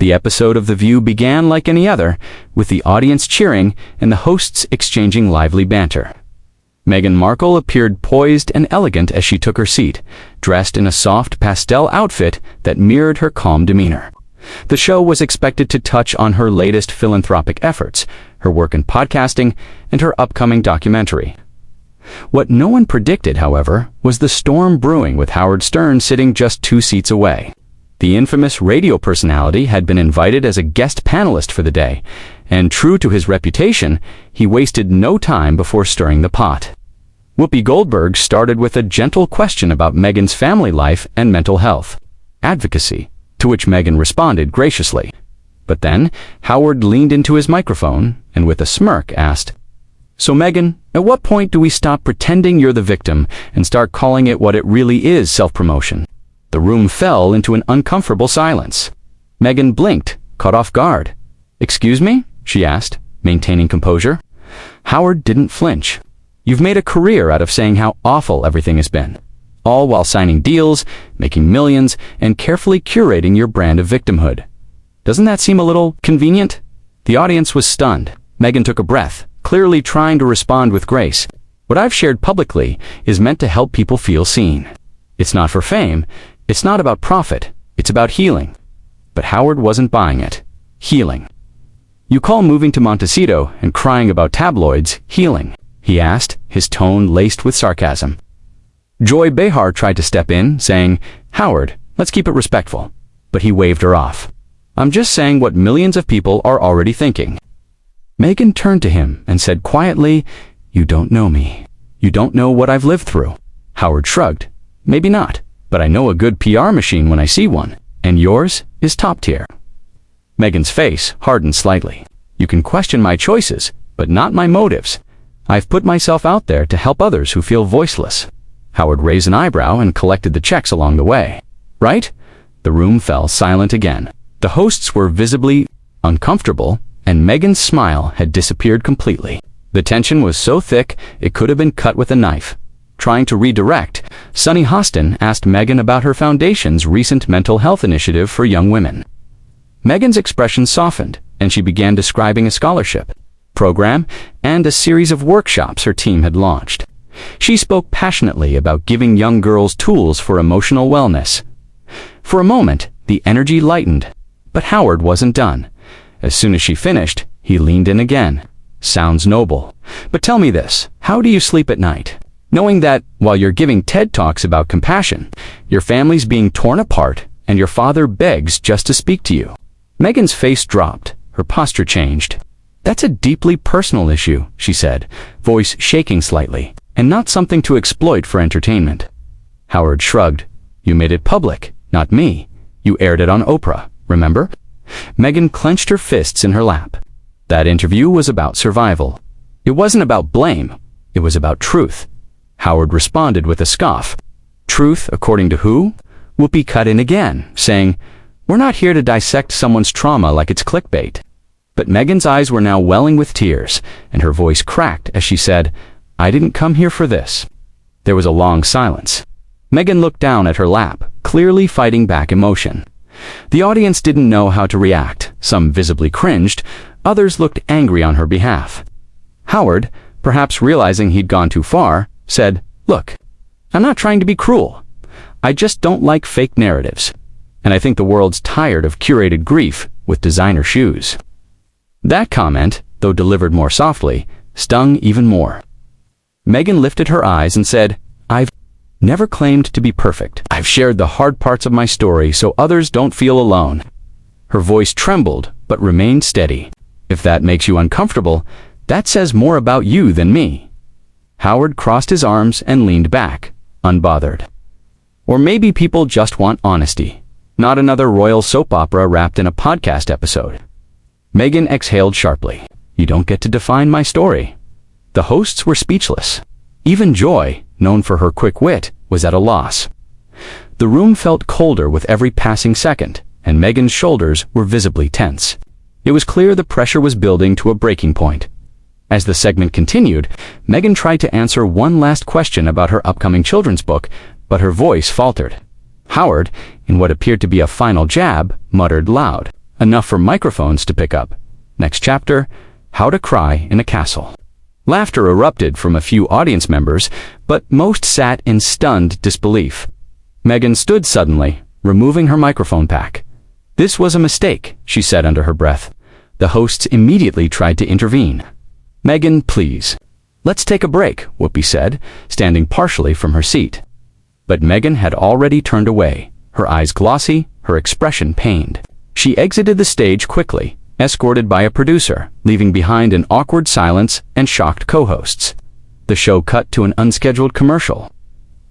The episode of The View began like any other, with the audience cheering and the hosts exchanging lively banter. Meghan Markle appeared poised and elegant as she took her seat, dressed in a soft pastel outfit that mirrored her calm demeanor. The show was expected to touch on her latest philanthropic efforts, her work in podcasting, and her upcoming documentary. What no one predicted, however, was the storm brewing with Howard Stern sitting just 2 seats away. The infamous radio personality had been invited as a guest panelist for the day, and true to his reputation, he wasted no time before stirring the pot. Whoopi Goldberg started with a gentle question about Meghan's family life and mental health advocacy, to which Meghan responded graciously. But then, Howard leaned into his microphone and with a smirk asked, "So Meghan, at what point do we stop pretending you're the victim and start calling it what it really is, self-promotion?" The room fell into an uncomfortable silence. Meghan blinked, caught off guard. "Excuse me?" she asked, maintaining composure. Howard didn't flinch. "You've made a career out of saying how awful everything has been, all while signing deals, making millions, and carefully curating your brand of victimhood. Doesn't that seem a little convenient?" The audience was stunned. Meghan took a breath, clearly trying to respond with grace. "What I've shared publicly is meant to help people feel seen. It's not for fame. It's not about profit. It's about healing." But Howard wasn't buying it. Healing. "You call moving to Montecito and crying about tabloids healing?" he asked, his tone laced with sarcasm. Joy Behar tried to step in, saying, "Howard, let's keep it respectful." But he waved her off. "I'm just saying what millions of people are already thinking." Meghan turned to him and said quietly, "You don't know me. You don't know what I've lived through." Howard shrugged. "Maybe not, but I know a good PR machine when I see one, and yours is top tier." Meghan's face hardened slightly. "You can question my choices, but not my motives. I've put myself out there to help others who feel voiceless." Howard raised an eyebrow and collected the checks along the way. "Right?" The room fell silent again. The hosts were visibly uncomfortable, and Meghan's smile had disappeared completely. The tension was so thick it could have been cut with a knife. Trying to redirect, Sunny Hostin asked Meghan about her foundation's recent mental health initiative for young women. Meghan's expression softened, and she began describing a scholarship program and a series of workshops her team had launched. She spoke passionately about giving young girls tools for emotional wellness. For a moment, the energy lightened, but Howard wasn't done. As soon as she finished, he leaned in again. "Sounds noble. But tell me this, how do you sleep at night, knowing that, while you're giving TED Talks about compassion, your family's being torn apart and your father begs just to speak to you?" Meghan's face dropped. Her posture changed. "That's a deeply personal issue," she said, voice shaking slightly, "and not something to exploit for entertainment." Howard shrugged. "You made it public, not me. You aired it on Oprah, remember?" Meghan clenched her fists in her lap. That interview was about survival. It wasn't about blame. It was about truth. Howard responded with a scoff. "Truth according to who?" Whoopi cut in again, saying, "We're not here to dissect someone's trauma like it's clickbait." But Meghan's eyes were now welling with tears, and her voice cracked as she said, "I didn't come here for this." There was a long silence. Meghan looked down at her lap, clearly fighting back emotion. The audience didn't know how to react. Some visibly cringed, others looked angry on her behalf. Howard, perhaps realizing he'd gone too far, said, "Look, I'm not trying to be cruel. I just don't like fake narratives. And I think the world's tired of curated grief with designer shoes." That comment, though delivered more softly, stung even more. Meghan lifted her eyes and said, "I've never claimed to be perfect. I've shared the hard parts of my story so others don't feel alone." Her voice trembled, but remained steady. "If that makes you uncomfortable, that says more about you than me." Howard crossed his arms and leaned back, unbothered. Or maybe people just want honesty, not another royal soap opera wrapped in a podcast episode. Meghan exhaled sharply. "You don't get to define my story." The hosts were speechless. Even Joy, known for her quick wit, was at a loss. The room felt colder with every passing second, and Meghan's shoulders were visibly tense. It was clear the pressure was building to a breaking point. As the segment continued, Meghan tried to answer one last question about her upcoming children's book, but her voice faltered. Howard, in what appeared to be a final jab, muttered loud, enough for microphones to pick up. Next chapter, How to Cry in a Castle. Laughter erupted from a few audience members, but most sat in stunned disbelief. Meghan stood suddenly, removing her microphone pack. "This was a mistake," she said under her breath. The hosts immediately tried to intervene. "Meghan, please. Let's take a break," Whoopi said, standing partially from her seat. But Meghan had already turned away, her eyes glossy, her expression pained. She exited the stage quickly, escorted by a producer, leaving behind an awkward silence and shocked co-hosts. The show cut to an unscheduled commercial.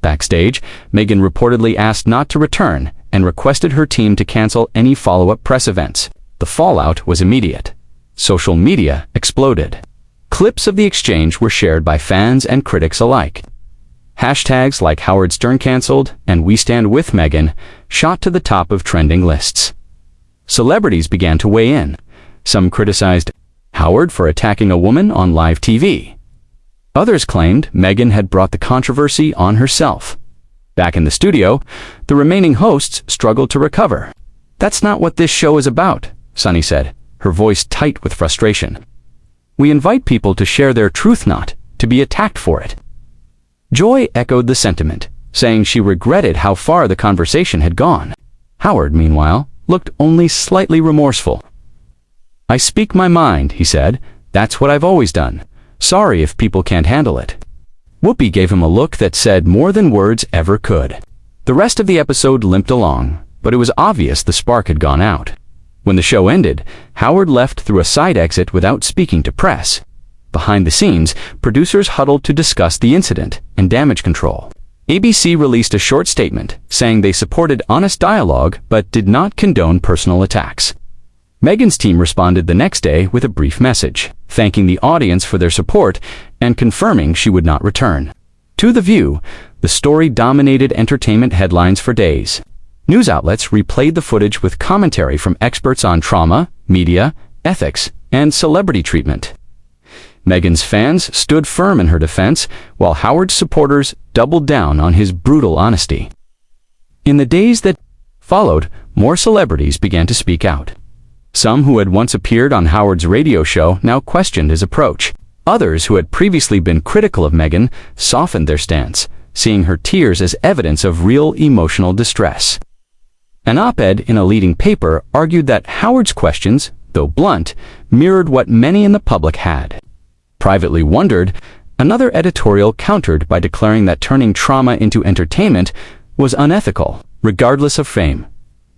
Backstage, Meghan reportedly asked not to return and requested her team to cancel any follow-up press events. The fallout was immediate. Social media exploded. Clips of the exchange were shared by fans and critics alike. Hashtags like Howard Stern canceled and We Stand With Meghan shot to the top of trending lists. Celebrities began to weigh in. Some criticized Howard for attacking a woman on live TV. Others claimed Meghan had brought the controversy on herself. Back in the studio, the remaining hosts struggled to recover. "That's not what this show is about," Sunny said, her voice tight with frustration. "We invite people to share their truth, not to be attacked for it." Joy echoed the sentiment, saying she regretted how far the conversation had gone. Howard, meanwhile, looked only slightly remorseful. "I speak my mind," he said. "That's what I've always done. Sorry if people can't handle it." Whoopi gave him a look that said more than words ever could. The rest of the episode limped along, but it was obvious the spark had gone out. When the show ended, Howard left through a side exit without speaking to press. Behind the scenes, producers huddled to discuss the incident and damage control. ABC released a short statement saying they supported honest dialogue but did not condone personal attacks. Meghan's team responded the next day with a brief message, thanking the audience for their support and confirming she would not return. To The View, the story dominated entertainment headlines for days. News outlets replayed the footage with commentary from experts on trauma, media, ethics, and celebrity treatment. Meghan's fans stood firm in her defense, while Howard's supporters doubled down on his brutal honesty. In the days that followed, more celebrities began to speak out. Some who had once appeared on Howard's radio show now questioned his approach. Others who had previously been critical of Meghan softened their stance, seeing her tears as evidence of real emotional distress. An op-ed in a leading paper argued that Howard's questions, though blunt, mirrored what many in the public had privately wondered. Another editorial countered by declaring that turning trauma into entertainment was unethical, regardless of fame.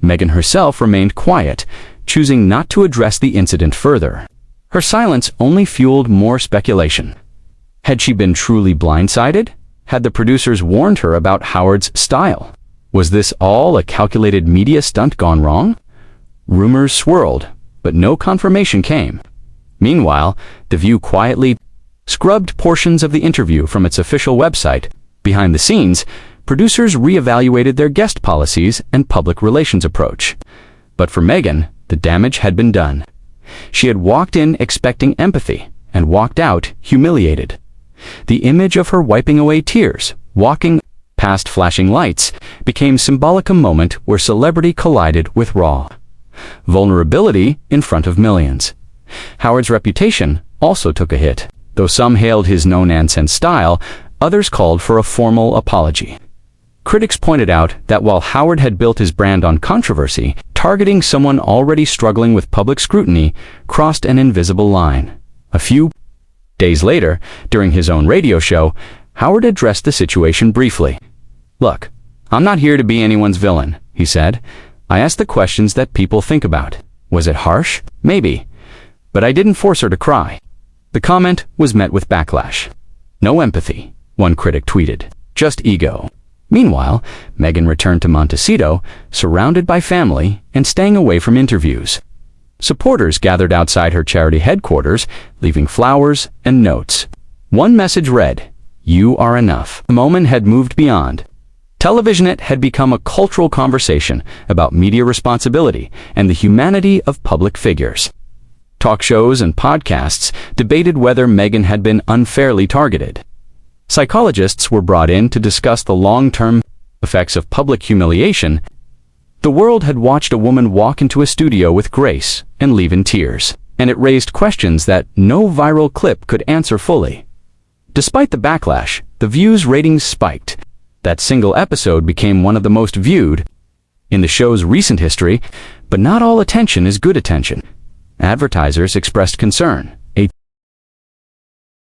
Meghan herself remained quiet, choosing not to address the incident further. Her silence only fueled more speculation. Had she been truly blindsided? Had the producers warned her about Howard's style? Was this all a calculated media stunt gone wrong? Rumors swirled, but no confirmation came. Meanwhile, The View quietly scrubbed portions of the interview from its official website. Behind the scenes, producers reevaluated their guest policies and public relations approach. But for Meghan, the damage had been done. She had walked in expecting empathy and walked out humiliated. The image of her wiping away tears, walking past flashing lights, became symbolic a moment where celebrity collided with raw vulnerability in front of millions. Howard's reputation also took a hit. Though some hailed his no-nonsense style, others called for a formal apology. Critics pointed out that while Howard had built his brand on controversy, targeting someone already struggling with public scrutiny crossed an invisible line. A few days later, during his own radio show, Howard addressed the situation briefly. "Look, I'm not here to be anyone's villain," he said. "I asked the questions that people think about. Was it harsh? Maybe. But I didn't force her to cry." The comment was met with backlash. "No empathy," one critic tweeted. "Just ego." Meanwhile, Meghan returned to Montecito, surrounded by family and staying away from interviews. Supporters gathered outside her charity headquarters, leaving flowers and notes. One message read, "You are enough." The moment had moved beyond. Televisionette had become a cultural conversation about media responsibility and the humanity of public figures. Talk shows and podcasts debated whether Meghan had been unfairly targeted. Psychologists were brought in to discuss the long-term effects of public humiliation. The world had watched a woman walk into a studio with grace and leave in tears, and it raised questions that no viral clip could answer fully. Despite the backlash, the views ratings spiked. That single episode became one of the most viewed in the show's recent history, but not all attention is good attention. Advertisers expressed concern.